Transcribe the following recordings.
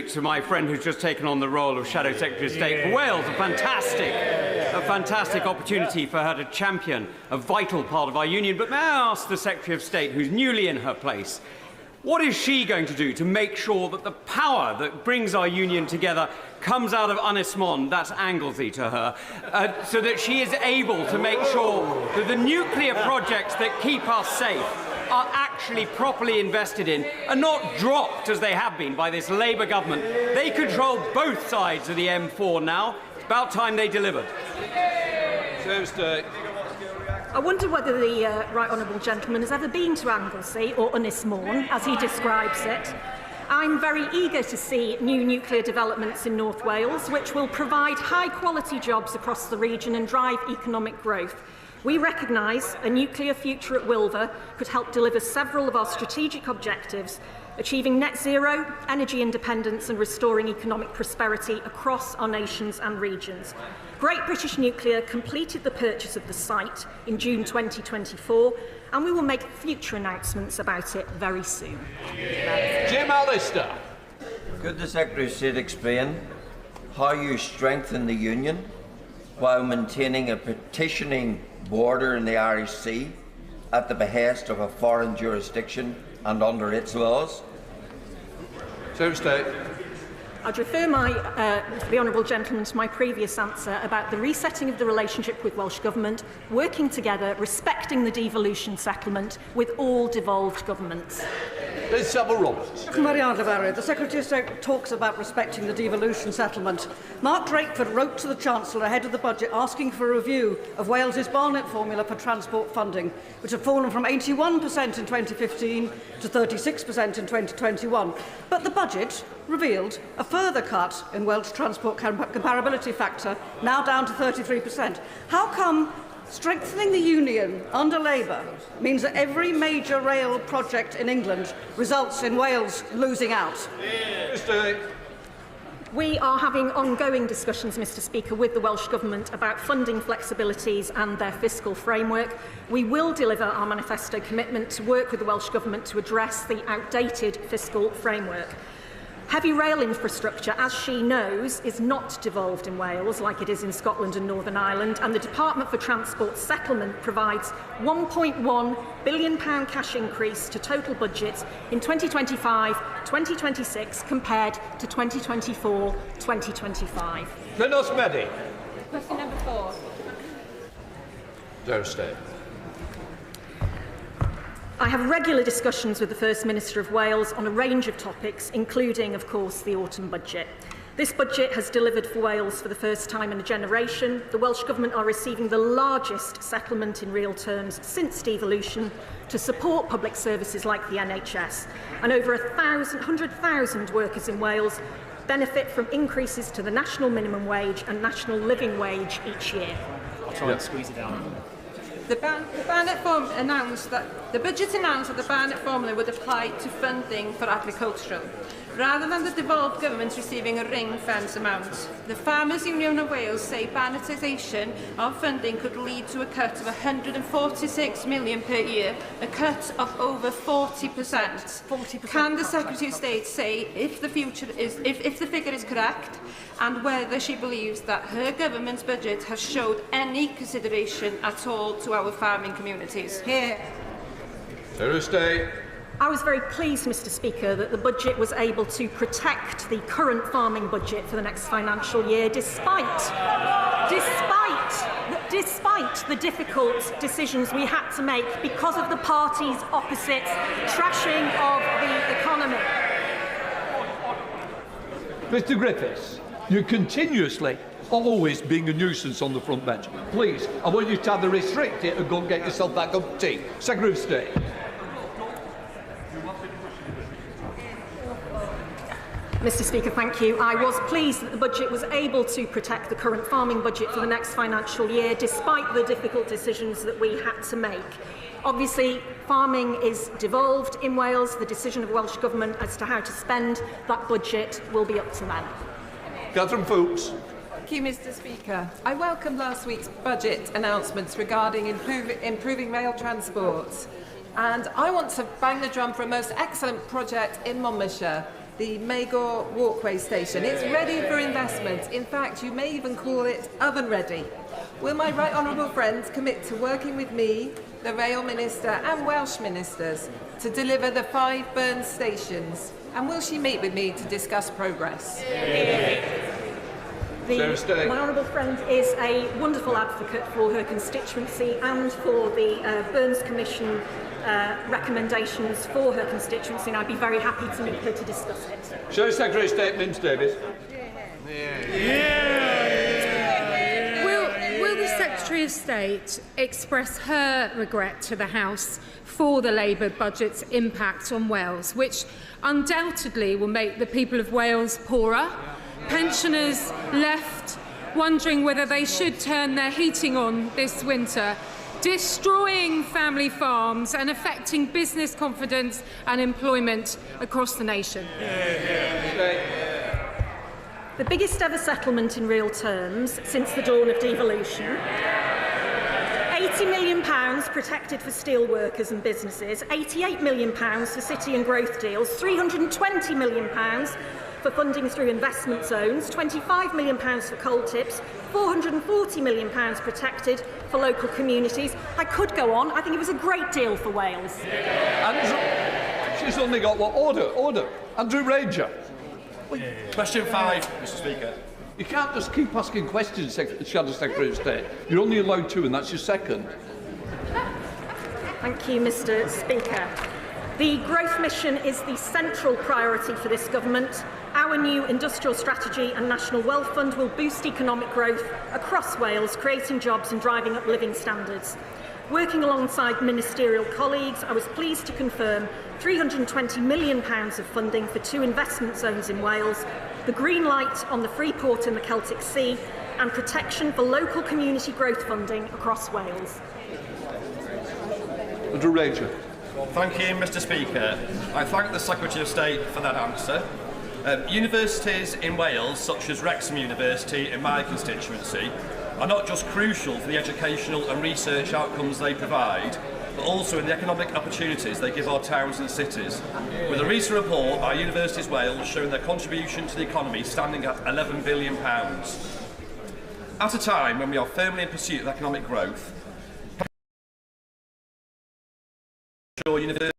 To my friend who's just taken on the role of Shadow Secretary of State for Wales, a fantastic opportunity for her to champion a vital part of our union. But may I ask the Secretary of State, who's newly in her place, what is she going to do to make sure that the power that brings our union together comes out of Ynys Môn, that's Anglesey to her, so that she is able to make sure that the nuclear projects that keep us safe are actually properly invested in and not dropped as they have been by this Labour government? They control both sides of the M4 now. It's about time they delivered. I wonder whether the right honourable gentleman has ever been to Anglesey, or Ynys Môn, as he describes it. I'm very eager to see new nuclear developments in North Wales, which will provide high-quality jobs across the region and drive economic growth. We recognise a nuclear future at Wilver could help deliver several of our strategic objectives, achieving net zero, energy independence and restoring economic prosperity across our nations and regions. Great British Nuclear completed the purchase of the site in June 2024, and we will make future announcements about it very soon. Jim Allister. Could the Secretary of State explain how you strengthen the union while maintaining a petitioning border in the Irish Sea at the behest of a foreign jurisdiction and under its laws? Secretary of State. I'd refer the honourable gentleman to my previous answer about the resetting of the relationship with Welsh Government, working together, respecting the devolution settlement with all devolved governments. Liz Savile-Roberts. The Secretary of State talks about respecting the devolution settlement. Mark Drakeford wrote to the Chancellor ahead of the budget asking for a review of Wales's Barnett formula for transport funding, which had fallen from 81% in 2015 to 36% in 2021. But the budget revealed a further cut in Welsh transport comparability factor, now down to 33%. How come strengthening the union under Labour means that every major rail project in England results in Wales losing out? We are having ongoing discussions, Mr Speaker, with the Welsh Government about funding flexibilities and their fiscal framework. We will deliver our manifesto commitment to work with the Welsh Government to address the outdated fiscal framework. Heavy rail infrastructure, as she knows, is not devolved in Wales like it is in Scotland and Northern Ireland, and the Department for Transport settlement provides £1.1 billion cash increase to total budget in 2025-2026 compared to 2024-2025. Glynos Meddy. Question number 4. Secretary of State. I have regular discussions with the First Minister of Wales on a range of topics, including, of course, the autumn budget. This budget has delivered for Wales for the first time in a generation. The Welsh Government are receiving the largest settlement in real terms since devolution to support public services like the NHS. And over 100,000 workers in Wales benefit from increases to the national minimum wage and national living wage each year. I'll try and squeeze it down. The Barnett form announced that the budget announced that the Barnett formula would apply to funding for agricultural, rather than the devolved government receiving a ring-fence amount. The Farmers Union of Wales say Barnettisation of funding could lead to a cut of £146 million per year, a cut of over 40%. Can the Secretary of State say if the figure is correct, and whether she believes that her government's budget has showed any consideration at all to our farming communities? Here. Secretary of State. I was very pleased, Mr Speaker, that the budget was able to protect the current farming budget for the next financial year, despite the difficult decisions we had to make because of the party's opposite trashing of the economy. Mr Griffiths, you're continuously always being a nuisance on the front bench. Please, I want you to either restrict it or go and get yourself that cup of tea. Secretary of State. Mr Speaker, thank you. I was pleased that the budget was able to protect the current farming budget for the next financial year, despite the difficult decisions that we had to make. Obviously, farming is devolved in Wales. The decision of Welsh Government as to how to spend that budget will be up to them. Catherine Fuchs. Thank you, Mr Speaker. I welcome last week's budget announcements regarding improving rail transport. And I want to bang the drum for a most excellent project in Monmouthshire. the Magor walkway station. It's ready for investment. In fact, you may even call it oven-ready. Will my right honourable friends commit to working with me, the Rail Minister and Welsh Ministers to deliver the 5 Burns stations? And will she meet with me to discuss progress? My honourable friend is a wonderful advocate for her constituency and for the Burns Commission recommendations for her constituency, and I'd be very happy to meet her to discuss it. Shadow Secretary of State Minns Davies. Will the Secretary of State express her regret to the House for the Labour budget's impact on Wales, which undoubtedly will make the people of Wales poorer, pensioners left wondering whether they should turn their heating on this winter, destroying family farms and affecting business confidence and employment across the nation? The biggest ever settlement in real terms since the dawn of devolution. £80 million protected for steel workers and businesses, £88 million for city and growth deals, £320 million for funding through investment zones, £25 million for coal tips, £440 million protected for local communities. I could go on. I think it was a great deal for Wales. Andrew, she's only got what? Order. Andrew Ranger. Question 5, Mr. Speaker. You can't just keep asking questions, Shadow Secretary of State. You're only allowed 2, and that's your second. Thank you, Mr. Speaker. The growth mission is the central priority for this government. Our new industrial strategy and National Wealth Fund will boost economic growth across Wales, creating jobs and driving up living standards. Working alongside ministerial colleagues, I was pleased to confirm £320 million of funding for 2 investment zones in Wales, the green light on the Freeport and the Celtic Sea, and protection for local community growth funding across Wales. Andrew Ranger. Thank you, Mr. Speaker. I thank the Secretary of State for that answer. Universities in Wales, such as Wrexham University in my constituency, are not just crucial for the educational and research outcomes they provide, but also in the economic opportunities they give our towns and cities. With a recent report by Universities Wales showing their contribution to the economy standing at £11 billion. At a time when we are firmly in pursuit of economic growth, universities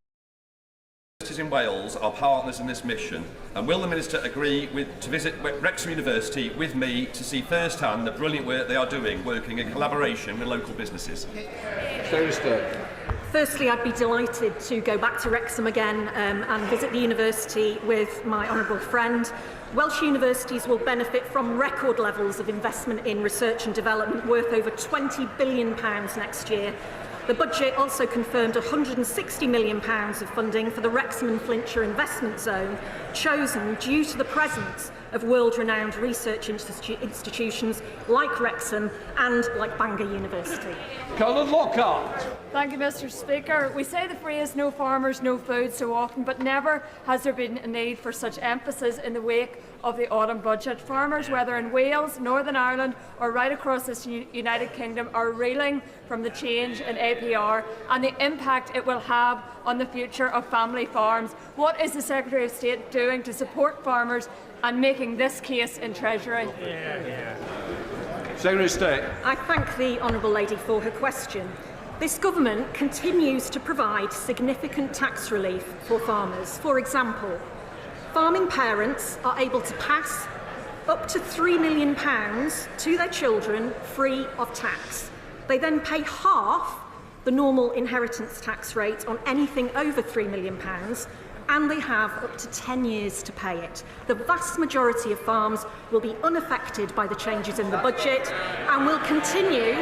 in Wales are partners in this mission, and will the Minister agree to visit Wrexham University with me to see firsthand the brilliant work they are doing, working in collaboration with local businesses? Firstly, I'd be delighted to go back to Wrexham again and visit the university with my honourable friend. Welsh universities will benefit from record levels of investment in research and development worth over £20 billion next year. The budget also confirmed £160 million of funding for the Wrexham and Flintshire Investment Zone, chosen due to the presence of world-renowned research institutions like Wrexham and like Bangor University. Colin Lockhart. Thank you, Mr. Speaker. We say the phrase "no farmers, no food" so often, but never has there been a need for such emphasis in the wake of the autumn budget. Farmers, whether in Wales, Northern Ireland or right across this United Kingdom, are reeling from the change in APR and the impact it will have on the future of family farms. What is the Secretary of State doing to support farmers and making this case in Treasury? Secretary of State. I thank the honourable lady for her question. This government continues to provide significant tax relief for farmers. For example, farming parents are able to pass up to £3 million to their children free of tax. They then pay half the normal inheritance tax rate on anything over £3 million, and they have up to 10 years to pay it. The vast majority of farms will be unaffected by the changes in the budget and will continue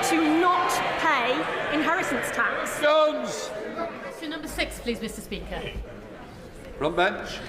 to not pay inheritance tax. Jones. Question number 6, please, Mr. Speaker. Front bench.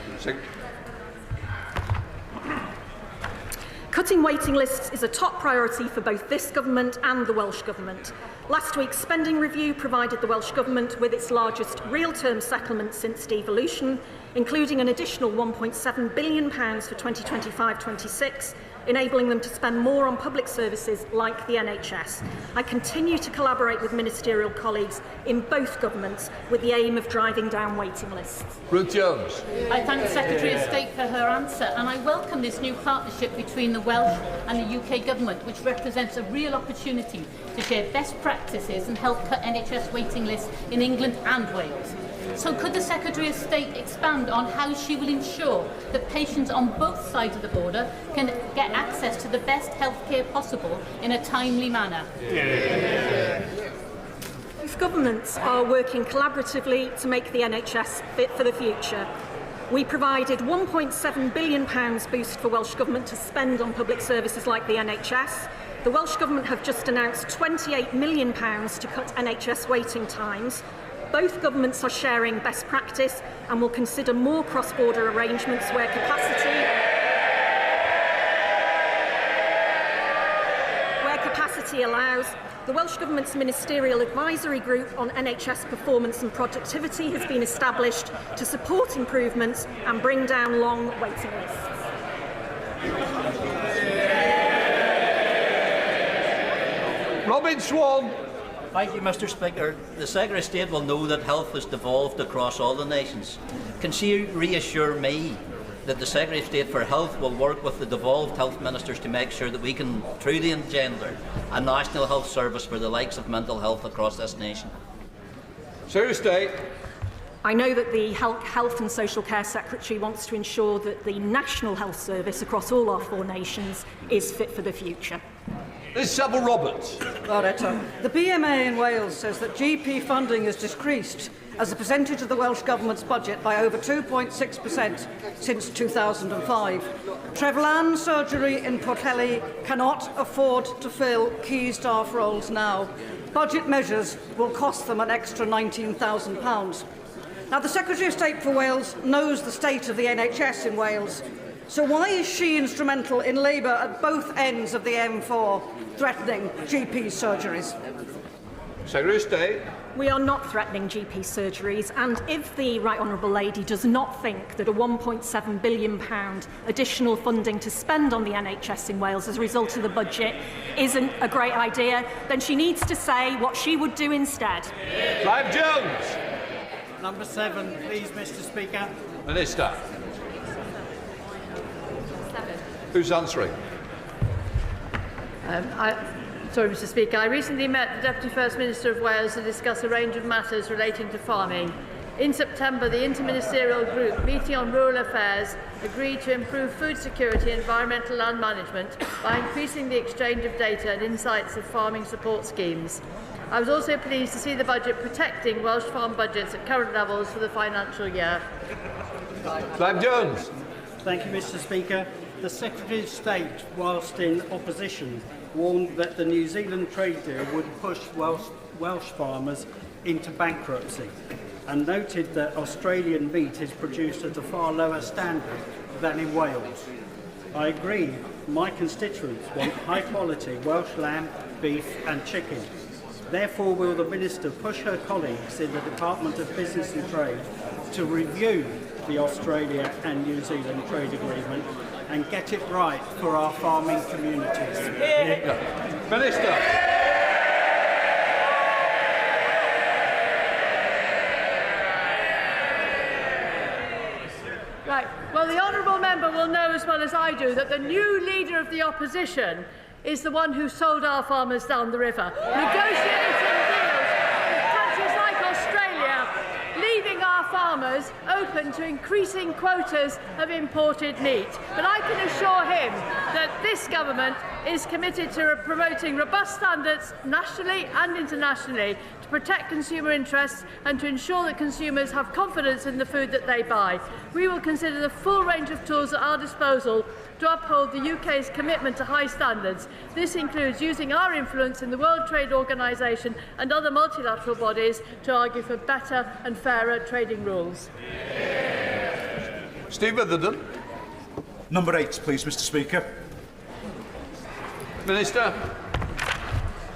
Cutting waiting lists is a top priority for both this government and the Welsh Government. Last week's spending review provided the Welsh Government with its largest real-term settlement since devolution, including an additional £1.7 billion for 2025-26 enabling them to spend more on public services like the NHS. I continue to collaborate with ministerial colleagues in both governments with the aim of driving down waiting lists. Ruth Jones. I thank the Secretary of State for her answer, and I welcome this new partnership between the Welsh and the UK Government, which represents a real opportunity to share best practices and help cut NHS waiting lists in England and Wales. So could the Secretary of State expand on how she will ensure that patients on both sides of the border can get access to the best healthcare possible in a timely manner? Both governments are working collaboratively to make the NHS fit for the future. We provided £1.7 billion boost for Welsh Government to spend on public services like the NHS. The Welsh Government have just announced £28 million to cut NHS waiting times. Both governments are sharing best practice and will consider more cross-border arrangements where capacity allows. The Welsh Government's Ministerial Advisory Group on NHS performance and productivity has been established to support improvements and bring down long waiting lists. Robin Swan. Thank you, Mr. Speaker. The Secretary of State will know that health has devolved across all the nations. Can she reassure me that the Secretary of State for Health will work with the devolved health ministers to make sure that we can truly engender a national health service for the likes of mental health across this nation? Secretary of State. I know that the Health and Social Care Secretary wants to ensure that the National Health Service across all our 4 nations is fit for the future. Ms Savile Roberts. The BMA in Wales says that GP funding has decreased as a percentage of the Welsh Government's budget by over 2.6% since 2005. Trevelyan surgery in Portelli cannot afford to fill key staff roles now. Budget measures will cost them an extra £19,000. Now, the Secretary of State for Wales knows the state of the NHS in Wales. So why is she instrumental in Labour at both ends of the M4 threatening GP surgeries? Secretary of State. We are not threatening GP surgeries, and if the Right Honourable Lady does not think that a £1.7 billion additional funding to spend on the NHS in Wales as a result of the budget isn't a great idea, then she needs to say what she would do instead. Clive Jones. Number 7, please, Mr. Speaker. Minister. Who's answering? Sorry, Mr. Speaker. I recently met the Deputy First Minister of Wales to discuss a range of matters relating to farming. In September, the Interministerial Group meeting on rural affairs agreed to improve food security and environmental land management by increasing the exchange of data and insights of farming support schemes. I was also pleased to see the budget protecting Welsh farm budgets at current levels for the financial year. Clive Jones. Thank you, Mr. Speaker. The Secretary of State, whilst in opposition, warned that the New Zealand trade deal would push Welsh farmers into bankruptcy and noted that Australian meat is produced at a far lower standard than in Wales. I agree, my constituents want high-quality Welsh lamb, beef and chicken. Therefore, will the Minister push her colleagues in the Department of Business and Trade to review the Australia and New Zealand trade agreement and get it right for our farming communities? Minister. Right. Well, the honourable member will know as well as I do that the new leader of the opposition is the one who sold our farmers down the river, negotiating deals with countries like Australia, leaving our farmers open to increasing quotas of imported meat. But I can assure him that this government is committed to promoting robust standards nationally and internationally to protect consumer interests and to ensure that consumers have confidence in the food that they buy. We will consider the full range of tools at our disposal to uphold the UK's commitment to high standards. This includes using our influence in the World Trade Organization and other multilateral bodies to argue for better and fairer trading rules. Steve Witherden. Number 8, please, Mr. Speaker. Minister.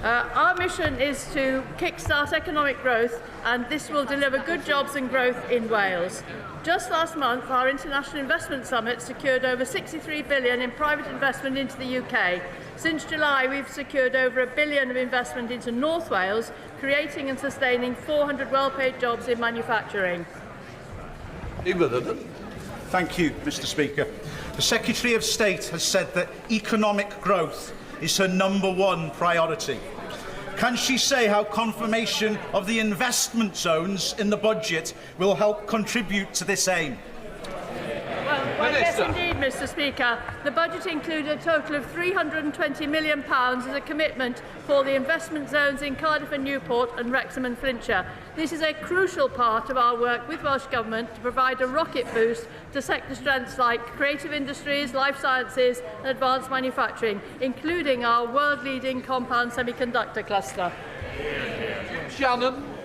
Our mission is to kickstart economic growth, and this will deliver good jobs and growth in Wales. Just last month, our International Investment Summit secured over £63 billion in private investment into the UK. Since July, we've secured over £1 billion of investment into North Wales, creating and sustaining 400 well-paid jobs in manufacturing. Thank you, Mr. Speaker. The Secretary of State has said that economic growth is her #1 priority. Can she say how confirmation of the investment zones in the budget will help contribute to this aim? Well, yes, indeed, Mr. Speaker. The budget included a total of £320 million as a commitment for the investment zones in Cardiff and Newport and Wrexham and Flintshire. This is a crucial part of our work with Welsh Government to provide a rocket boost to sector strengths like creative industries, life sciences and advanced manufacturing, including our world-leading compound semiconductor cluster. Shannon.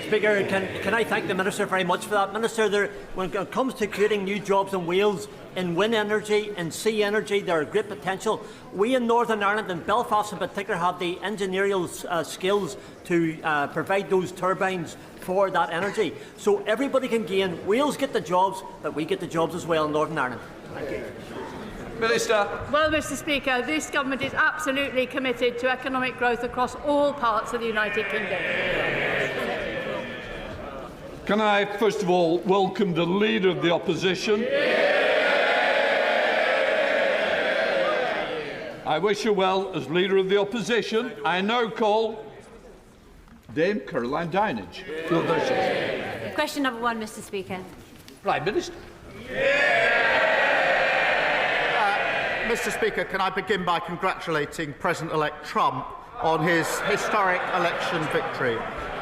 Speaker, can I thank the Minister very much for that. Minister, when it comes to creating new jobs in Wales, in wind energy, in sea energy, there are great potential. We in Northern Ireland, and Belfast in particular, have the engineering skills to provide those turbines for that energy. So everybody can gain. Wales get the jobs, but we get the jobs as well in Northern Ireland. Thank you. Minister. Well, Mr. Speaker, this government is absolutely committed to economic growth across all parts of the United Kingdom. Can I, first of all, welcome the Leader of the Opposition? I wish her well as Leader of the Opposition. I now call Dame Caroline Dinenage. Question number 1, Mr. Speaker. Prime Minister. Mr. Speaker, can I begin by congratulating President-elect Trump on his historic election victory.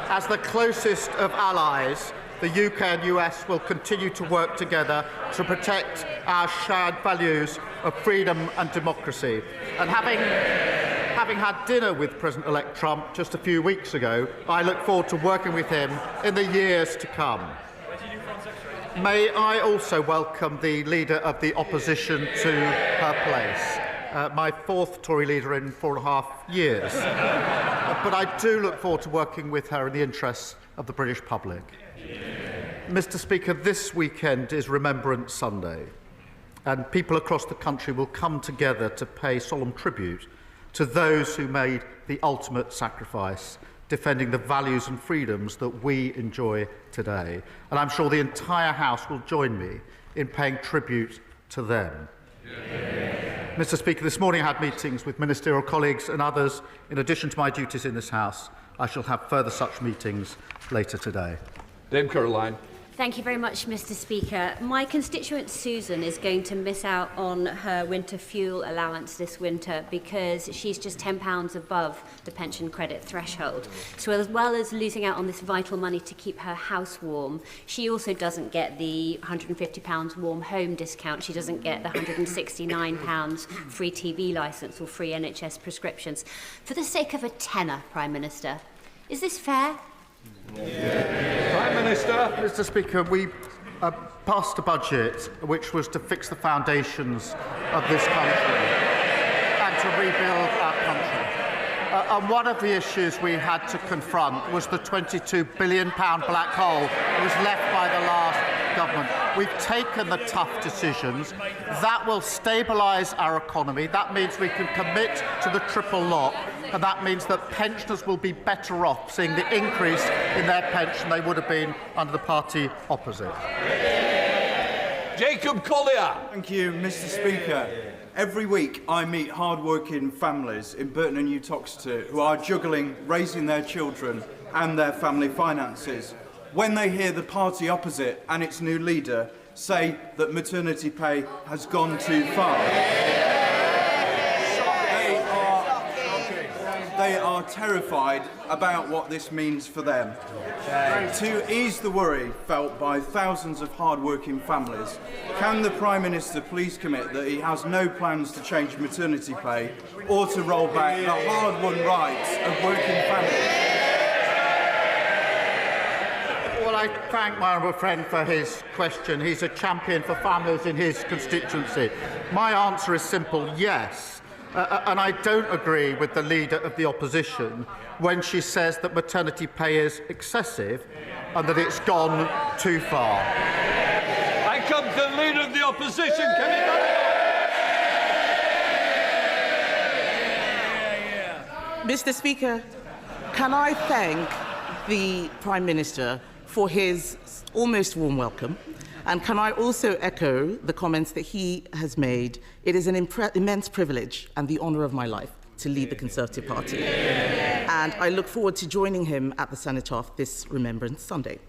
As the closest of allies, the UK and US will continue to work together to protect our shared values of freedom and democracy. And having had dinner with President-elect Trump just a few weeks ago, I look forward to working with him in the years to come. May I also welcome the Leader of the Opposition to her place, my 4th Tory leader in 4.5 years. But I do look forward to working with her in the interests of the British public. Mr. Speaker, this weekend is Remembrance Sunday, and people across the country will come together to pay solemn tribute to those who made the ultimate sacrifice, defending the values and freedoms that we enjoy today. And I'm sure the entire House will join me in paying tribute to them. Mr. Speaker, this morning I had meetings with ministerial colleagues and others. In addition to my duties in this House, I shall have further such meetings later today. Dame Caroline. Thank you very much, Mr. Speaker. My constituent Susan is going to miss out on her winter fuel allowance this winter because she's just £10 above the pension credit threshold. So as well as losing out on this vital money to keep her house warm, she also doesn't get the £150 warm home discount. She doesn't get the £169 free TV licence or free NHS prescriptions. For the sake of a tenner, Prime Minister, is this fair? Prime Minister. Mr. Speaker, we passed a budget which was to fix the foundations of this country and to rebuild our country. And one of the issues we had to confront was the £22 billion black hole that was left by the last government. We've taken the tough decisions. That will stabilise our economy. That means we can commit to the triple lock. And that means that pensioners will be better off seeing the increase in their pension they would have been under the party opposite. Jacob Collier. Thank you, Mr. Speaker. Every week I meet hard-working families in Burton and New Toxteth who are juggling raising their children and their family finances. When they hear the party opposite and its new leader say that maternity pay has gone too far, they are terrified about what this means for them. To ease the worry felt by thousands of hard-working families, can the Prime Minister please commit that he has no plans to change maternity pay or to roll back the hard-won rights of working families? Well, I thank my honourable friend for his question. He's a champion for families in his constituency. My answer is simple: yes. And I don't agree with the Leader of the Opposition when she says that maternity pay is excessive and that it's gone too far. I come to the Leader of the Opposition, Kemi Badenoch. Mr. Speaker, can I thank the Prime Minister for his almost warm welcome? And can I also echo the comments that he has made? It is an immense privilege and the honour of my life to lead the Conservative Party. And I look forward to joining him at the Cenotaph this Remembrance Sunday.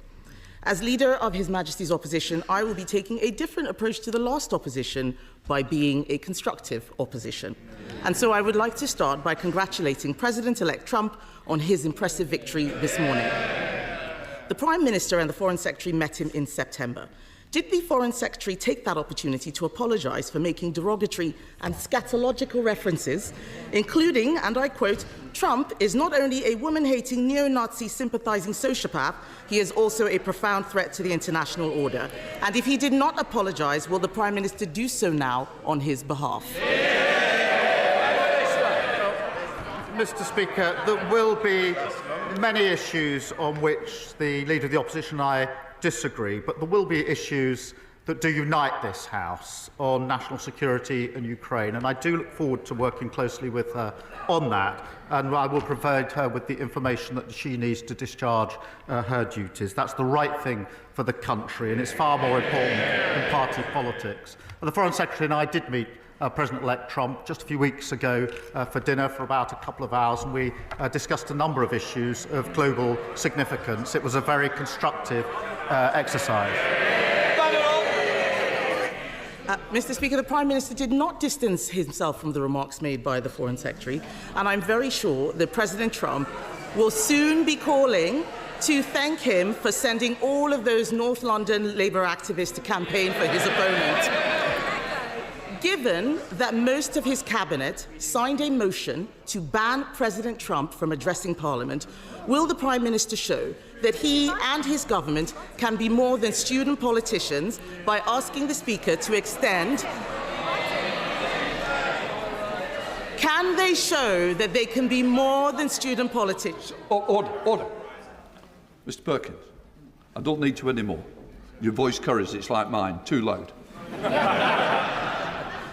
As Leader of His Majesty's Opposition, I will be taking a different approach to the last opposition by being a constructive opposition. And so I would like to start by congratulating President-elect Trump on his impressive victory this morning. The Prime Minister and the Foreign Secretary met him in September. Did the Foreign Secretary take that opportunity to apologise for making derogatory and scatological references, including, and I quote, "Trump is not only a woman-hating, neo-Nazi sympathising sociopath, he is also a profound threat to the international order"? And if he did not apologise, will the Prime Minister do so now on his behalf? Mr. Speaker, there will be many issues on which the Leader of the Opposition and I disagree, but there will be issues that do unite this House on national security and Ukraine, and I do look forward to working closely with her on that, and I will provide her with the information that she needs to discharge her duties. That's the right thing for the country, and it's far more important than party politics. And the Foreign Secretary and I did meet President-elect Trump just a few weeks ago for dinner for about a couple of hours, and we discussed a number of issues of global significance. It was a very constructive exercise. Mr. Speaker, the Prime Minister did not distance himself from the remarks made by the Foreign Secretary, and I'm very sure that President Trump will soon be calling to thank him for sending all of those North London Labour activists to campaign for his opponent. Given that most of his cabinet signed a motion to ban President Trump from addressing Parliament, will the Prime Minister show that he and his government can be more than student politicians by asking the Speaker to extend? Can they show that they can be more than student politicians? Order. Mr. Perkins, I don't need to anymore. Your voice curries, it's like mine, too loud.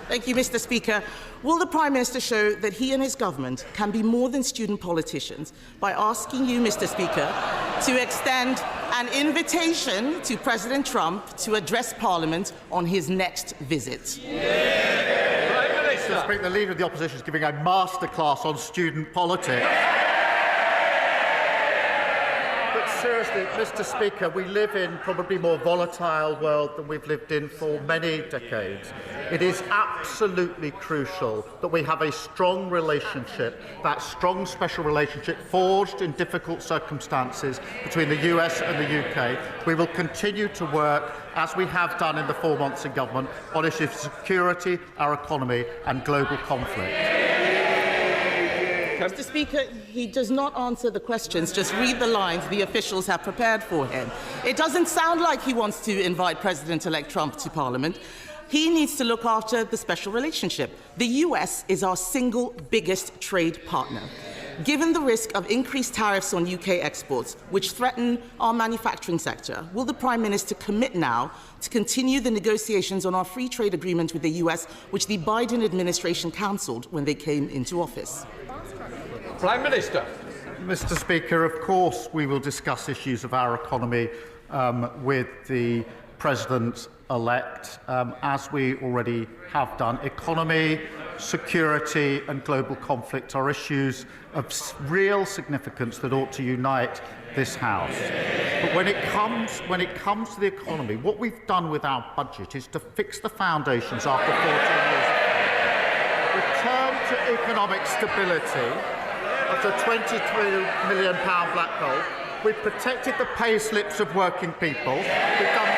Thank you, Mr. Speaker. Will the Prime Minister show that he and his government can be more than student politicians by asking you, Mr. Speaker, to extend an invitation to President Trump to address Parliament on his next visit? Mr. Speaker, the Leader of the Opposition is giving a masterclass on student politics. Seriously, Mr. Speaker, we live in probably a more volatile world than we've lived in for many decades. It is absolutely crucial that we have a strong relationship, that strong special relationship forged in difficult circumstances between the US and the UK. We will continue to work, as we have done in the 4 months in government, on issues of security, our economy and global conflict. Mr. Speaker, he does not answer the questions, just read the lines the officials have prepared for him. It doesn't sound like he wants to invite President-elect Trump to Parliament. He needs to look after the special relationship. The US is our single biggest trade partner. Given the risk of increased tariffs on UK exports, which threaten our manufacturing sector, will the Prime Minister commit now to continue the negotiations on our free trade agreement with the US, which the Biden administration cancelled when they came into office? Prime Minister. Mr. Speaker, of course we will discuss issues of our economy with the President-elect, as we already have done. Economy, security and global conflict are issues of real significance that ought to unite this House. But when it comes to the economy, what we've done with our budget is to fix the foundations after 14 years of return to economic stability. After a £23 million black hole, we've protected the pay slips of working people. We've done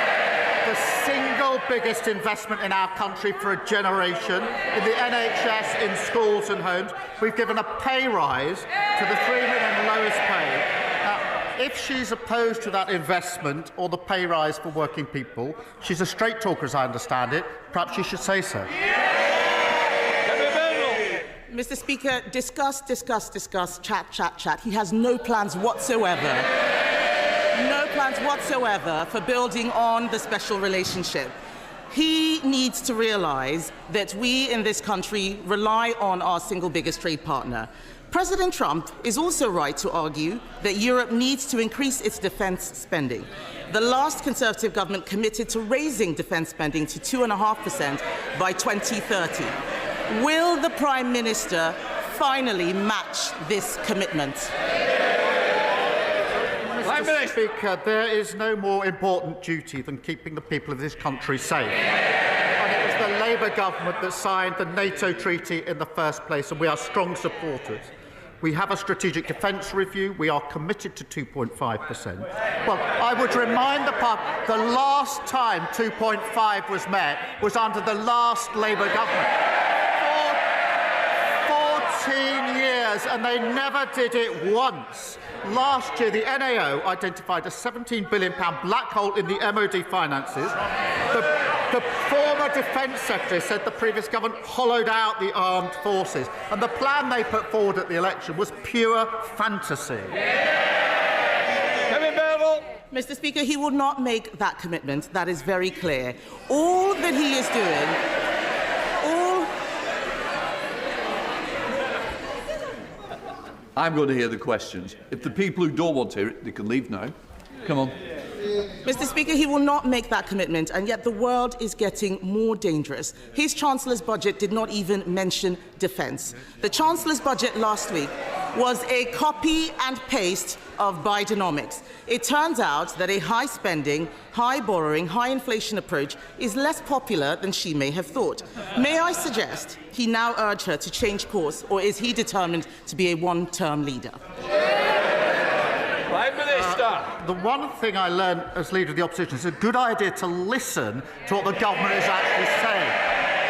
the single biggest investment in our country for a generation in the NHS, in schools and homes. We've given a pay rise to the 3 million lowest paid. Now, if she's opposed to that investment or the pay rise for working people, she's a straight talker, as I understand it. Perhaps she should say so. Mr. Speaker, discuss, chat, chat, chat. He has no plans whatsoever. No plans whatsoever for building on the special relationship. He needs to realise that we in this country rely on our single biggest trade partner. President Trump is also right to argue that Europe needs to increase its defence spending. The last Conservative government committed to raising defence spending to 2.5% by 2030. Will the Prime Minister finally match this commitment? Mr. Speaker, there is no more important duty than keeping the people of this country safe. And it was the Labour government that signed the NATO treaty in the first place, and we are strong supporters. We have a strategic defence review. We are committed to 2.5%. Well, I would remind the last time 2.5 was met was under the last Labour government. 14 years, and they never did it once. Last year, the NAO identified a £17 billion black hole in the MOD finances. The former Defence Secretary said the previous government hollowed out the armed forces, and the plan they put forward at the election was pure fantasy. Kemi Badenoch. Mr. Speaker, he will not make that commitment. That is very clear. All that he is doing... I'm going to hear the questions. If the people who don't want to hear it, they can leave now. Come on. Mr. Speaker, he will not make that commitment, and yet the world is getting more dangerous. His Chancellor's budget did not even mention defence. The Chancellor's budget last week was a copy and paste of Bidenomics. It turns out that a high-spending, high-borrowing, high-inflation approach is less popular than she may have thought. May I suggest he now urge her to change course, or is he determined to be a one-term leader? Prime Minister. The one thing I learned as Leader of the Opposition is it's a good idea to listen to what the government is actually saying.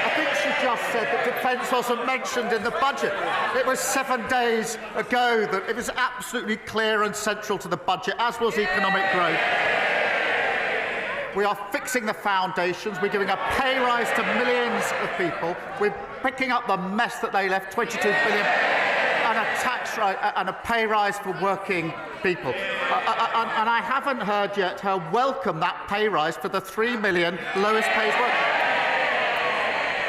I think she just said that defence wasn't mentioned in the budget. It was 7 days ago that it was absolutely clear and central to the budget, as was economic growth. We are fixing the foundations. We're giving a pay rise to millions of people. We're picking up the mess that they left, £22 billion, and a tax rise and a pay rise for working people. And I haven't heard yet her welcome that pay rise for the 3 million lowest paid workers.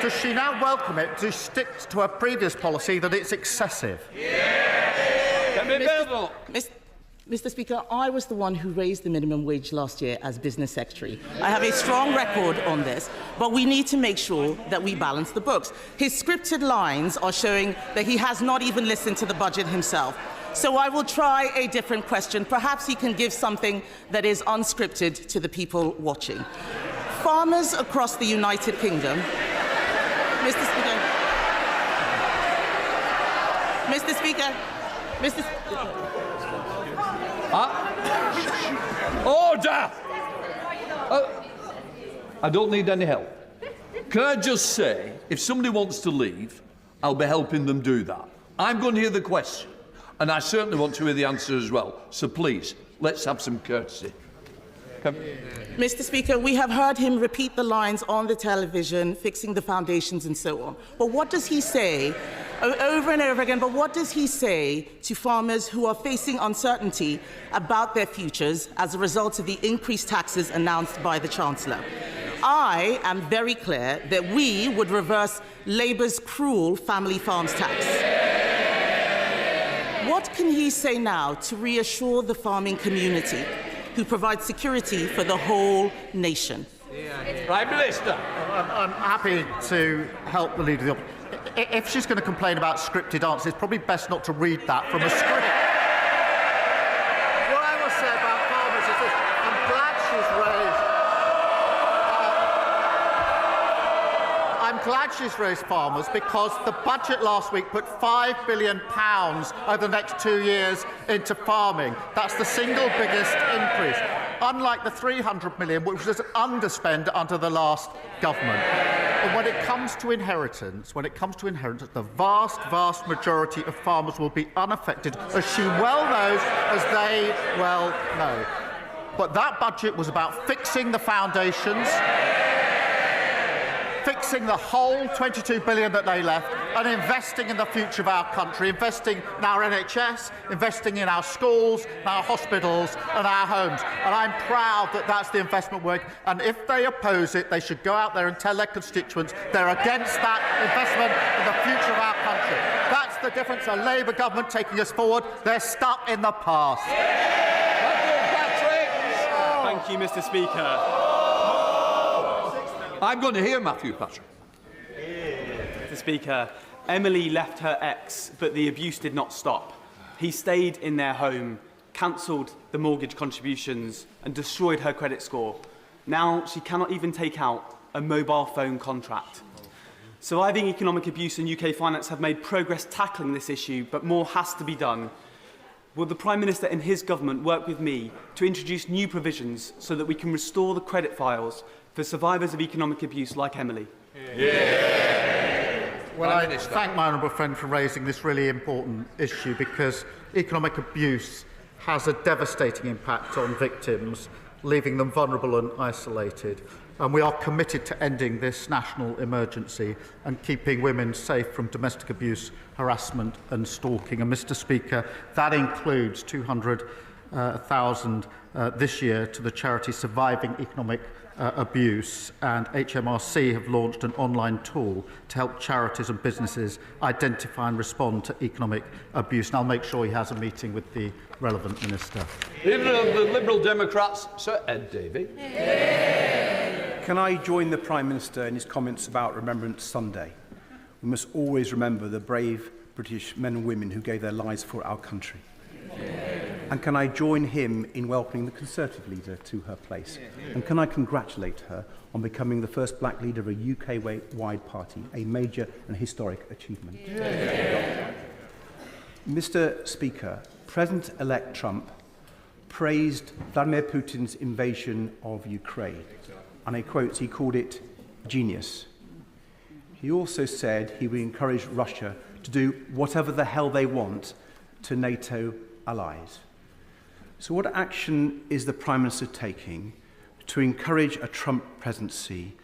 Does she now welcome it? Does she stick to her previous policy that it's excessive? Mr. Speaker, I was the one who raised the minimum wage last year as Business Secretary. I have a strong record on this, but we need to make sure that we balance the books. His scripted lines are showing that he has not even listened to the budget himself. So I will try a different question. Perhaps he can give something that is unscripted to the people watching. Farmers across the United Kingdom... Mr. Speaker. Order! I don't need any help. Can I just say, if somebody wants to leave, I'll be helping them do that. I'm going to hear the question, and I certainly want to hear the answer as well. So please, let's have some courtesy. Mr. Speaker, we have heard him repeat the lines on the television, fixing the foundations and so on. But what does he say, over and over again, but what does he say to farmers who are facing uncertainty about their futures as a result of the increased taxes announced by the Chancellor? I am very clear that we would reverse Labour's cruel family farms tax. What can he say now to reassure the farming community, who provide security for the whole nation? Prime Minister. I'm happy to help the Leader of the Opposition. If she's going to complain about scripted answers, it's probably best not to read that from a script. What I will say about farmers is this. I'm glad she's raised farmers, because the budget last week put £5 billion over the next 2 years into farming. That's the single biggest increase, unlike the £300 million, which was underspent under the last government. And when it comes to inheritance, the vast majority of farmers will be unaffected, as she well knows, as they well know. But that budget was about fixing the foundations, fixing the whole $22 billion that they left and investing in the future of our country, investing in our NHS, investing in our schools, our hospitals and our homes. And I'm proud that that's the investment work. And if they oppose it, they should go out there and tell their constituents they're against that investment in the future of our country. That's the difference. A Labour government taking us forward. They're stuck in the past. Thank you, Mr. Speaker. I'm going to hear Matthew Patrick. Mr. Speaker, Emily left her ex, but the abuse did not stop. He stayed in their home, cancelled the mortgage contributions and destroyed her credit score. Now she cannot even take out a mobile phone contract. Surviving economic abuse and UK finance have made progress tackling this issue, but more has to be done. Will the Prime Minister and his government work with me to introduce new provisions so that we can restore the credit files for survivors of economic abuse like Emily? Well, I thank my honourable friend for raising this really important issue, because economic abuse has a devastating impact on victims, leaving them vulnerable and isolated. And we are committed to ending this national emergency and keeping women safe from domestic abuse, harassment and stalking. And, Mr. Speaker, that includes $200,000 this year to the charity Surviving Economic Abuse, and HMRC have launched an online tool to help charities and businesses identify and respond to economic abuse. And I'll make sure he has a meeting with the relevant minister. Leader of the Liberal Democrats, Sir Ed Davey. Can I join the Prime Minister in his comments about Remembrance Sunday? We must always remember the brave British men and women who gave their lives for our country. And can I join him in welcoming the Conservative leader to her place? And can I congratulate her on becoming the first black leader of a UK-wide party, a major and historic achievement? Mr. Speaker, President-elect Trump praised Vladimir Putin's invasion of Ukraine. And I quote, he called it genius. He also said he would encourage Russia to do whatever the hell they want to NATO allies. So what action is the Prime Minister taking to encourage a Trump presidency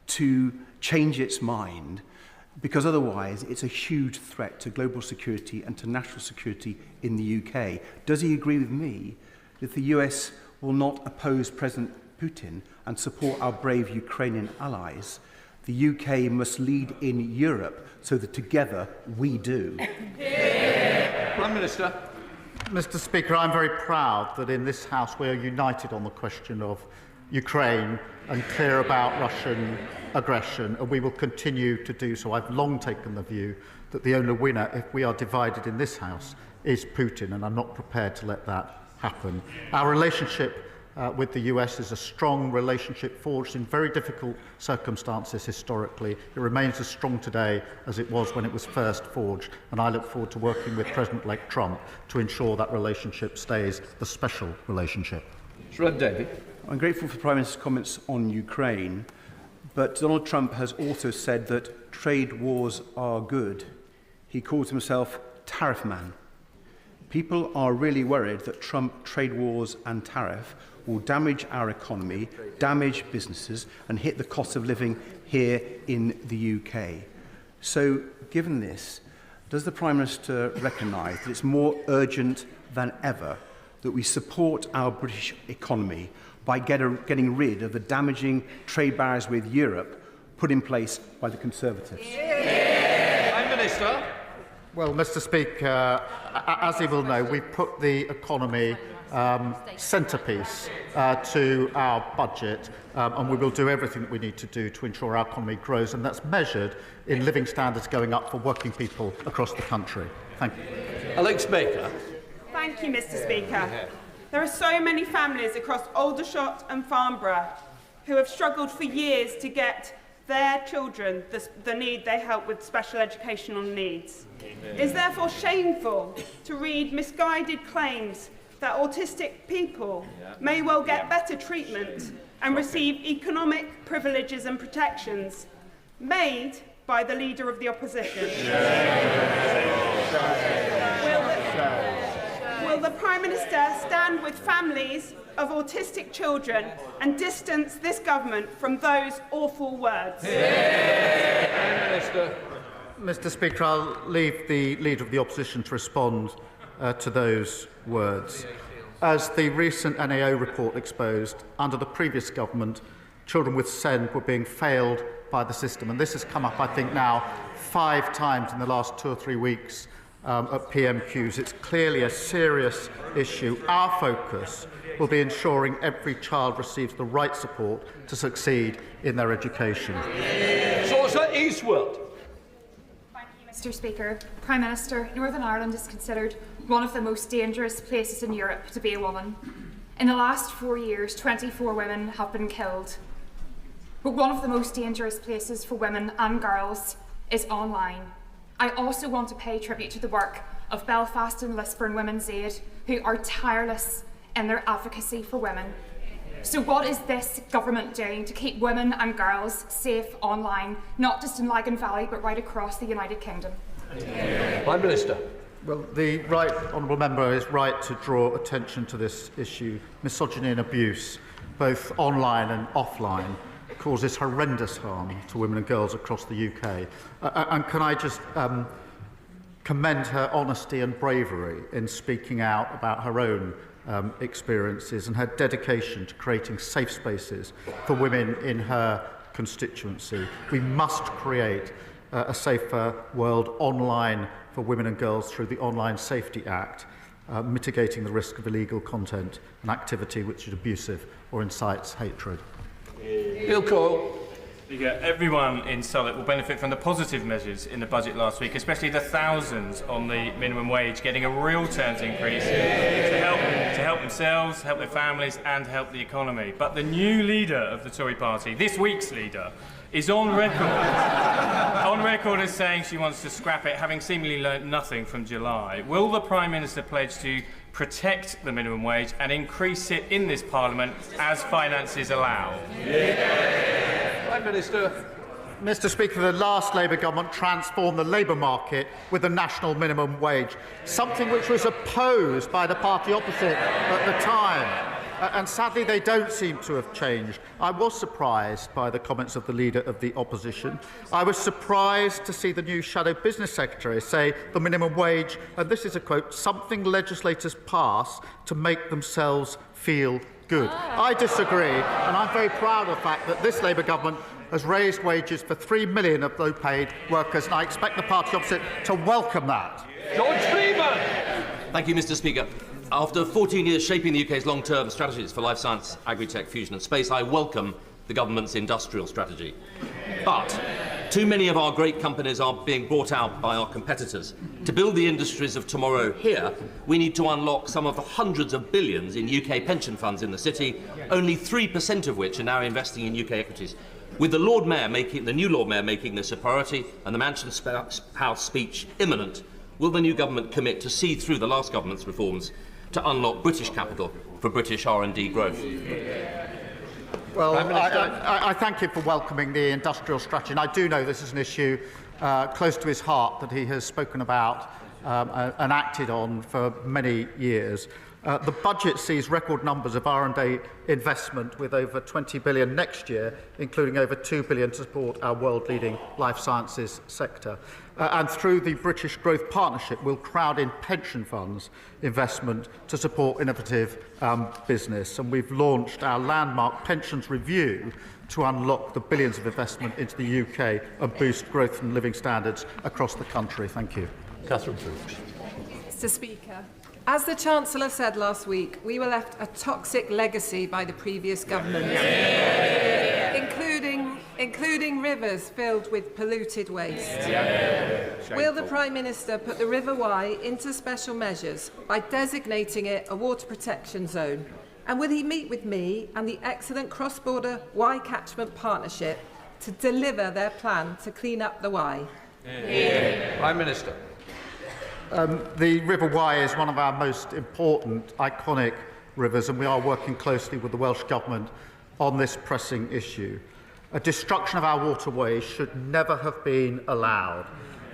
to change its mind? Because otherwise it's a huge threat to global security and to national security in the UK. Does he agree with me that the US will not oppose President Putin and support our brave Ukrainian allies? The UK must lead in Europe so that together we do. Prime Minister. Mr. Speaker, I'm very proud that in this House we are united on the question of Ukraine and clear about Russian aggression, and we will continue to do so. I've long taken the view that the only winner, if we are divided in this House, is Putin, and I'm not prepared to let that happen. Our relationship with the US is a strong relationship forged in very difficult circumstances historically. It remains as strong today as it was when it was first forged, and I look forward to working with President-elect Trump to ensure that relationship stays the special relationship. Sir David. I'm grateful for the Prime Minister's comments on Ukraine, but Donald Trump has also said that trade wars are good. He calls himself tariff man. People are really worried that Trump trade wars and tariff will damage our economy, damage businesses and hit the cost of living here in the UK. So, given this, does the Prime Minister recognise that it's more urgent than ever that we support our British economy by getting rid of the damaging trade barriers with Europe put in place by the Conservatives? Prime Minister. Well, Mr. Speaker, as he will know, we've put the economy centrepiece to our budget, and we will do everything that we need to do to ensure our economy grows, and that's measured in living standards going up for working people across the country. Thank you. Alex Baker. Thank you, Mr. Speaker. There are so many families across Aldershot and Farnborough who have struggled for years to get their children the need they help with special educational needs. It is therefore shameful to read misguided claims that autistic people may well get better treatment and receive economic privileges and protections made by the Leader of the Opposition. Will Will the Prime Minister stand with families of autistic children and distance this government from those awful words? Mr. Speaker, I'll leave the Leader of the Opposition to respond to those words. As the recent NAO report exposed, under the previous government, children with SEND were being failed by the system. And this has come up, I think, now 5 times in the last 2 or 3 weeks at PMQs. It's clearly a serious issue. Our focus will be ensuring every child receives the right support to succeed in their education. Source Eastwood. Mr. Speaker, Prime Minister, Northern Ireland is considered one of the most dangerous places in Europe to be a woman. In the last 4 years, 24 women have been killed. But one of the most dangerous places for women and girls is online. I also want to pay tribute to the work of Belfast and Lisburn Women's Aid, who are tireless in their advocacy for women. So what is this government doing to keep women and girls safe online, not just in Lagan Valley, but right across the United Kingdom? Prime Minister. Well, the right honourable member is right to draw attention to this issue. Misogyny and abuse, both online and offline, causes horrendous harm to women and girls across the UK. And can I just commend her honesty and bravery in speaking out about her own experiences and her dedication to creating safe spaces for women in her constituency. We must create a safer world online for women and girls through the Online Safety Act, mitigating the risk of illegal content and activity which is abusive or incites hatred. Bill Cole. Everyone in Southwark will benefit from the positive measures in the budget last week, especially the thousands on the minimum wage getting a real terms increase to help themselves, help their families and help the economy. But the new leader of the Tory party, this week's leader, is on record as saying she wants to scrap it, having seemingly learnt nothing from July. Will the Prime Minister pledge to protect the minimum wage and increase it in this Parliament as finances allow? Prime Minister. Mr. Speaker, the last Labour government transformed the labour market with the national minimum wage, something which was opposed by the party opposite at the time. And sadly, they don't seem to have changed. I was surprised by the comments of the Leader of the Opposition. I was surprised to see the new Shadow Business Secretary say the minimum wage, and this is a quote, something legislators pass to make themselves feel good. I disagree, and I'm very proud of the fact that this Labour government has raised wages for 3 million of low-paid workers, and I expect the party opposite to welcome that. George Freeman. Thank you, Mr. Speaker. After 14 years shaping the UK's long-term strategies for life science, agri-tech, fusion and space, I welcome the government's industrial strategy. But too many of our great companies are being bought out by our competitors. To build the industries of tomorrow here, we need to unlock some of the hundreds of billions in UK pension funds in the city, only 3% of which are now investing in UK equities. With the new Lord Mayor making this a priority and the Mansion House speech imminent, will the new government commit to see through the last government's reforms to unlock British capital for British R&D growth? Well, I thank him for welcoming the industrial strategy, and I do know this is an issue close to his heart that he has spoken about and acted on for many years. The budget sees record numbers of R&D investment, with over 20 billion next year, including over 2 billion to support our world-leading life sciences sector. And through the British Growth Partnership, we'll crowd in pension funds investment to support innovative business. And we've launched our landmark pensions review to unlock the billions of investment into the UK and boost growth and living standards across the country. Thank you. Catherine Fuchs. Mr. Speaker, as the Chancellor said last week, we were left a toxic legacy by the previous government, including rivers filled with polluted waste. Will the Prime Minister put the River Wye into special measures by designating it a water protection zone? And will he meet with me and the excellent cross-border Wye Catchment Partnership to deliver their plan to clean up the Wye? Prime Minister. The River Wye is one of our most important, iconic rivers, and we are working closely with the Welsh Government on this pressing issue. A destruction of our waterways should never have been allowed.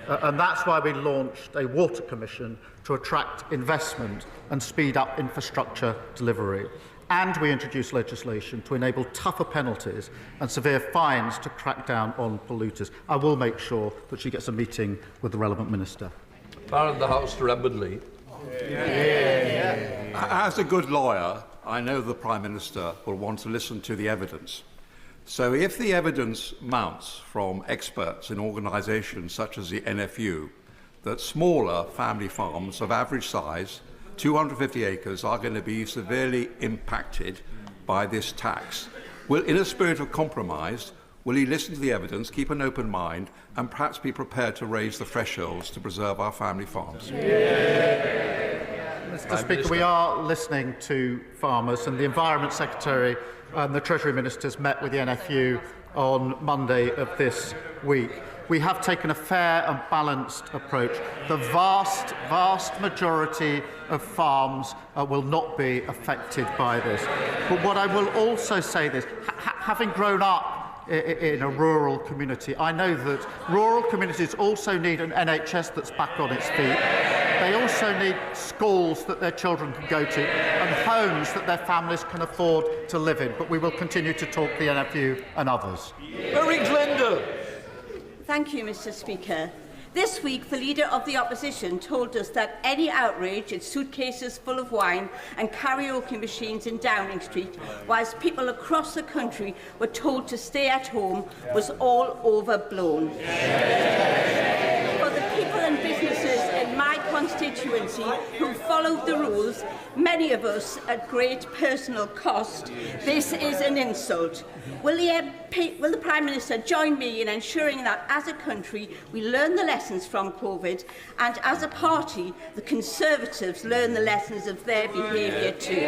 And that's why we launched a water commission to attract investment and speed up infrastructure delivery. And we introduced legislation to enable tougher penalties and severe fines to crack down on polluters. I will make sure that she gets a meeting with the relevant minister. Part of the House to Lee. As a good lawyer, I know the Prime Minister will want to listen to the evidence. So if the evidence mounts from experts in organisations such as the NFU that smaller family farms of average size, 250 acres, are going to be severely impacted by this tax, in a spirit of compromise, will he listen to the evidence, keep an open mind, and perhaps be prepared to raise the thresholds to preserve our family farms? Mr. Speaker, we are listening to farmers, and the Environment Secretary and the Treasury Ministers met with the NFU on Monday of this week. We have taken a fair and balanced approach. The vast majority of farms will not be affected by this. But what I will also say this, having grown up in a rural community, I know that rural communities also need an NHS that's back on its feet. They also need schools that their children can go to and homes that their families can afford to live in. But we will continue to talk to the NFU and others. Very Glenda. Thank you, Mr. Speaker. This week, the Leader of the Opposition told us that any outrage at suitcases full of wine and karaoke machines in Downing Street, whilst people across the country were told to stay at home, was all overblown. For the people and businesses in my constituency who followed the rules, many of us at great personal cost, this is an insult. Will the Prime Minister join me in ensuring that as a country we learn the lessons from COVID, and as a party the Conservatives learn the lessons of their behaviour too?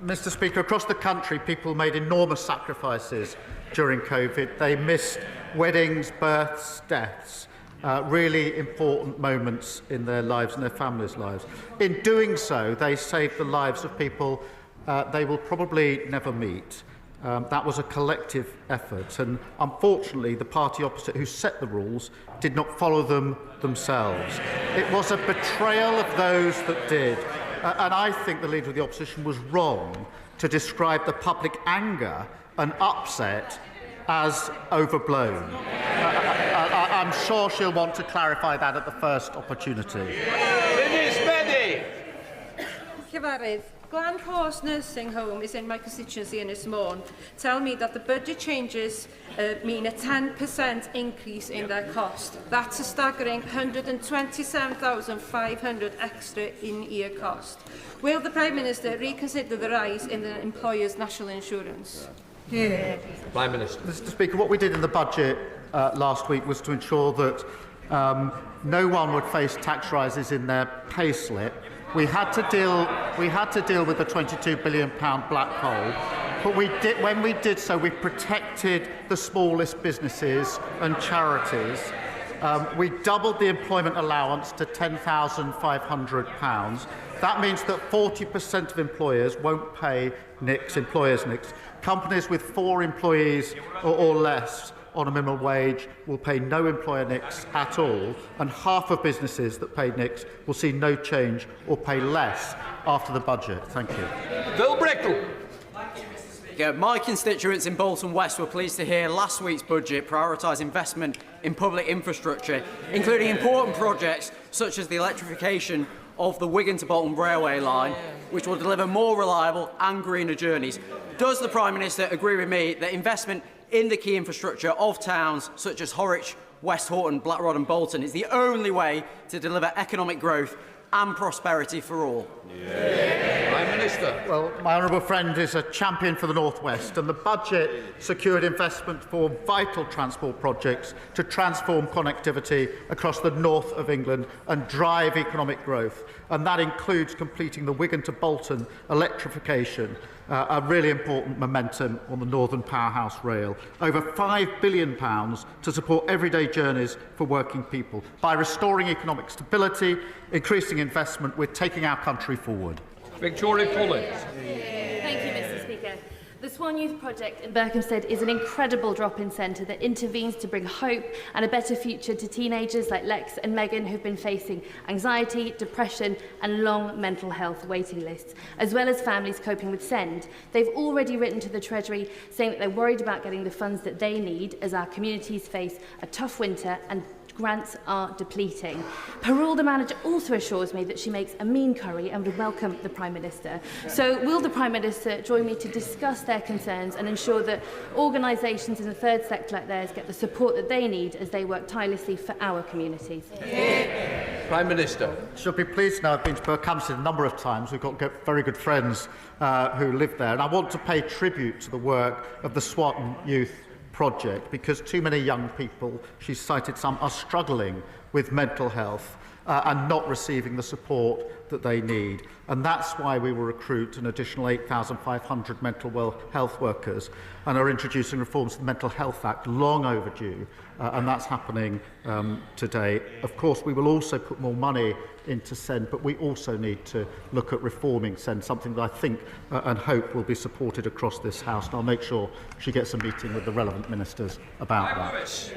Mr. Speaker, across the country people made enormous sacrifices during COVID. They missed weddings, births, deaths. Really important moments in their lives and their families' lives. In doing so, they saved the lives of people they will probably never meet. That was a collective effort, and unfortunately the party opposite who set the rules did not follow them themselves. It was a betrayal of those that did, and I think the Leader of the Opposition was wrong to describe the public anger and upset as overblown. I'm sure she'll want to clarify that at the first opportunity. Mrs Badenoch. Cyfarwydd, Glan Horse Nursing Home is in my constituency in Ysmôn. Tell me that the budget changes mean a 10% increase in their cost. That's a staggering £127,500 extra in-year cost. Will the Prime Minister reconsider the rise in the employer's national insurance? Prime Minister. Mr. Speaker, what we did in the budget last week was to ensure that no one would face tax rises in their pay slip. We had to deal with the £22 billion black hole, but when we did so, we protected the smallest businesses and charities. We doubled the employment allowance to £10,500. That means that 40% of employers won't pay employers' NICs. Companies with 4 employees or less on a minimum wage will pay no employer NICs at all, and half of businesses that pay NICs will see no change or pay less after the budget. Thank you. Bill Brickle. My constituents in Bolton West were pleased to hear last week's budget prioritise investment in public infrastructure, including important projects such as the electrification of the Wigan to Bolton railway line, which will deliver more reliable and greener journeys. Does the Prime Minister agree with me that investment in the key infrastructure of towns such as Horwich, West Horton, Blackrod and Bolton is the only way to deliver economic growth and prosperity for all? Prime Minister. Well, my honourable friend is a champion for the North West, and the budget secured investment for vital transport projects to transform connectivity across the north of England and drive economic growth. And that includes completing the Wigan to Bolton electrification, a really important momentum on the Northern Powerhouse Rail. Over £5 billion to support everyday journeys for working people. By restoring economic stability, increasing investment, we're taking our country forward. Victoria Collins. Thank you, Mr. Speaker. The Swan Youth Project in Berkhamsted is an incredible drop-in centre that intervenes to bring hope and a better future to teenagers like Lex and Megan who've been facing anxiety, depression and long mental health waiting lists, as well as families coping with SEND. They've already written to the Treasury saying that they're worried about getting the funds that they need as our communities face a tough winter and grants are depleting. Parole, the manager, also assures me that she makes a mean curry and would welcome the Prime Minister. So will the Prime Minister join me to discuss their concerns and ensure that organisations in the third sector like theirs get the support that they need as they work tirelessly for our communities? Yeah. Prime Minister. She'll be pleased now. I've been to Berkhamsted a number of times. We've got very good friends who live there. And I want to pay tribute to the work of the Swan Youth Project, because too many young people, she's cited some, are struggling with mental health and not receiving the support that they need. And that's why we will recruit an additional 8,500 mental health workers and are introducing reforms to the Mental Health Act, long overdue, and that's happening today. Of course, we will also put more money into SEND, but we also need to look at reforming SEND, something that I think and hope will be supported across this House, and I'll make sure she gets a meeting with the relevant ministers about that.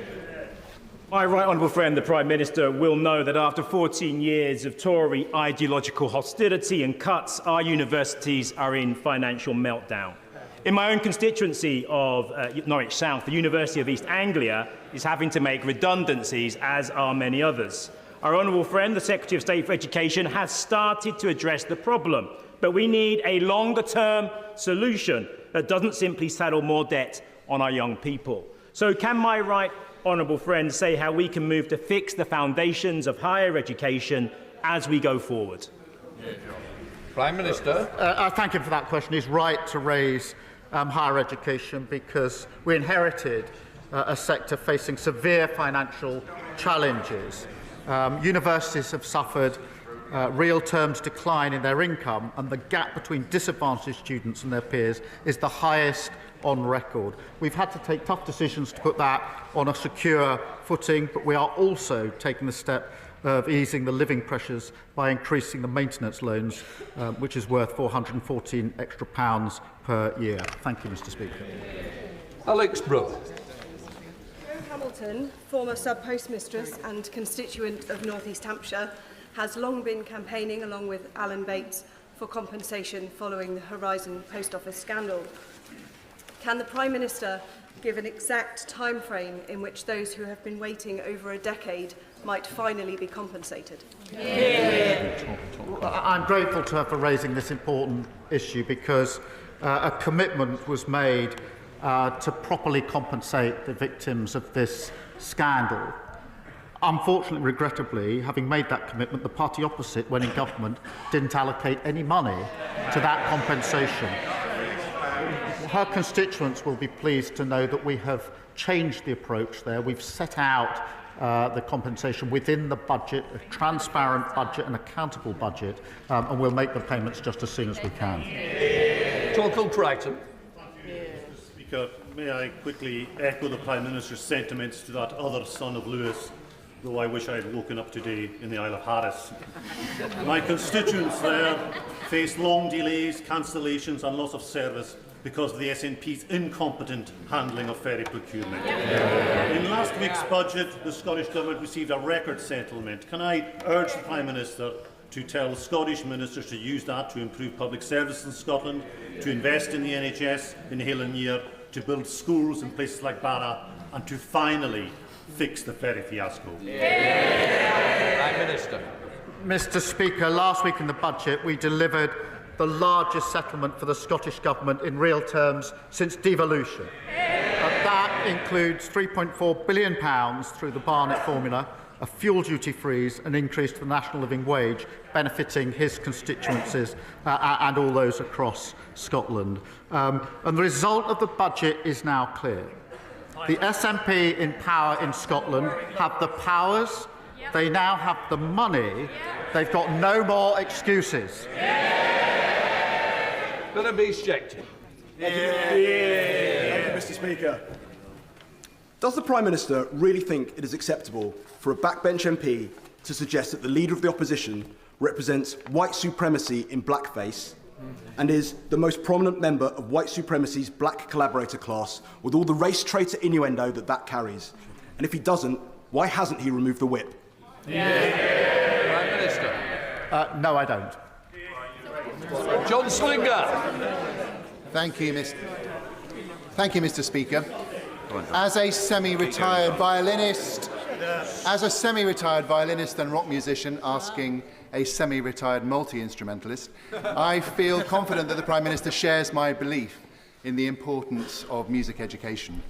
My right honourable friend, the Prime Minister, will know that after 14 years of Tory ideological hostility and cuts, our universities are in financial meltdown. In my own constituency of Norwich South, the University of East Anglia is having to make redundancies, as are many others. Our honourable friend, the Secretary of State for Education, has started to address the problem, but we need a longer-term solution that doesn't simply saddle more debt on our young people. So can my right honourable friend say how we can move to fix the foundations of higher education as we go forward? Prime Minister. I thank him for that question. He's right to raise higher education because we inherited a sector facing severe financial challenges. Universities have suffered real terms decline in their income, and the gap between disadvantaged students and their peers is the highest on record. We've had to take tough decisions to put that on a secure footing, but we are also taking the step of easing the living pressures by increasing the maintenance loans, which is worth £414 extra per year. Thank you, Mr. Speaker. Alex Brooke. Hamilton, former sub-postmistress and constituent of North East Hampshire, has long been campaigning, along with Alan Bates, for compensation following the Horizon Post Office scandal. Can the Prime Minister give an exact time frame in which those who have been waiting over a decade might finally be compensated? I'm grateful to her for raising this important issue because a commitment was made to properly compensate the victims of this scandal. Unfortunately, regrettably, having made that commitment, the party opposite, when in government, didn't allocate any money to that compensation. Her constituents will be pleased to know that we have changed the approach there. We've set out the compensation within the budget, a transparent budget, an accountable budget, and we'll make the payments just as soon as we can. Torkel Crichton. Speaker, may I quickly echo the Prime Minister's sentiments to that other son of Lewis, though I wish I had woken up today in the Isle of Harris. My constituents there face long delays, cancellations and loss of service because of the SNP's incompetent handling of ferry procurement. In last week's budget, the Scottish Government received a record settlement. Can I urge the Prime Minister to tell Scottish ministers to use that to improve public service in Scotland, to invest in the NHS in Hill and Year, to build schools in places like Barra, and to finally fix the ferry fiasco? Prime Minister. Mr. Speaker, last week in the budget we delivered the largest settlement for the Scottish Government in real terms since devolution. That includes £3.4 billion through the Barnett formula, a fuel duty freeze, an increase to the national living wage, benefiting his constituencies and all those across Scotland. And the result of the budget is now clear. The SNP in power in Scotland have the powers, they now have the money, they've got no more excuses. Thank you, Mr. Speaker. Does the Prime Minister really think it is acceptable for a backbench MP to suggest that the Leader of the Opposition represents white supremacy in blackface and is the most prominent member of white supremacy's black collaborator class, with all the race traitor innuendo that carries. And if he doesn't, why hasn't he removed the whip? Prime Minister. No, I don't. John Slinger. Thank you, Mr. Speaker. As a semi-retired violinist and rock musician asking a semi-retired multi-instrumentalist, I feel confident that the Prime Minister shares my belief in the importance of music education.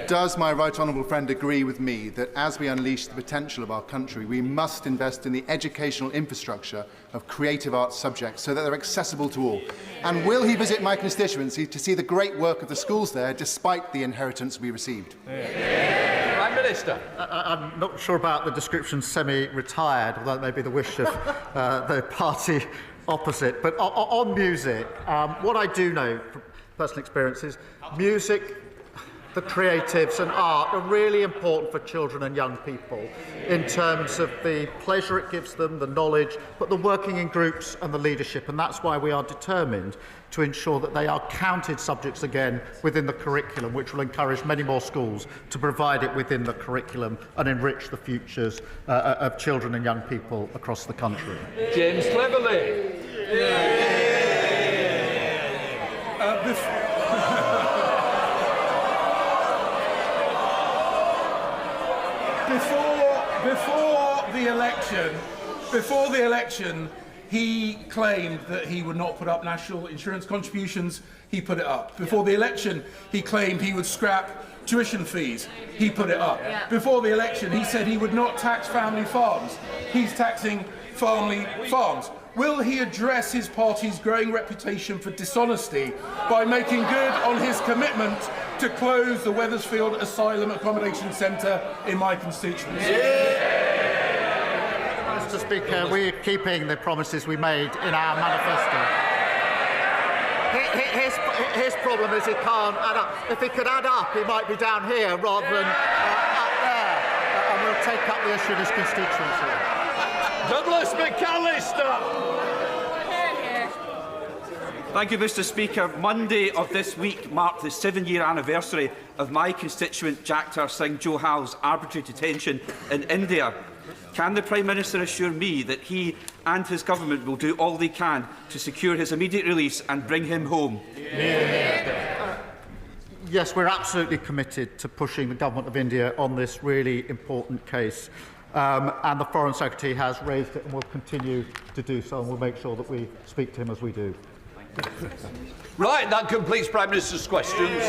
Does my right honourable friend agree with me that as we unleash the potential of our country, we must invest in the educational infrastructure of creative arts subjects so that they're accessible to all? And will he visit my constituency to see the great work of the schools there, despite the inheritance we received? Prime Minister. I'm not sure about the description semi-retired, although that may be the wish of the party opposite. But on music, what I do know from personal experience is music, the creatives and art are really important for children and young people in terms of the pleasure it gives them, the knowledge, but the working in groups and the leadership. And that's why we are determined to ensure that they are counted subjects again within the curriculum, which will encourage many more schools to provide it within the curriculum and enrich the futures of children and young people across the country. James Cleverly. Before the election, he claimed that he would not put up national insurance contributions. He put it up. Before the election, he claimed he would scrap tuition fees. He put it up. Before the election, he said he would not tax family farms. He's taxing family farms. Will he address his party's growing reputation for dishonesty by making good on his commitment to close the Wethersfield Asylum Accommodation Centre in my constituency? Mr. Speaker, we're keeping the promises we made in our manifesto. His problem is he can't add up. If he could add up, he might be down here rather than up there. And we'll take up the issue in his constituency. Douglas McAllister. Thank you, Mr. Speaker. Monday of this week marked the 7-year anniversary of my constituent Jakhtar Singh Johal's arbitrary detention in India. Can the Prime Minister assure me that he and his government will do all they can to secure his immediate release and bring him home? Yes, we're absolutely committed to pushing the Government of India on this really important case. And the Foreign Secretary has raised it and will continue to do so, and we'll make sure that we speak to him as we do. Right, that completes Prime Minister's questions.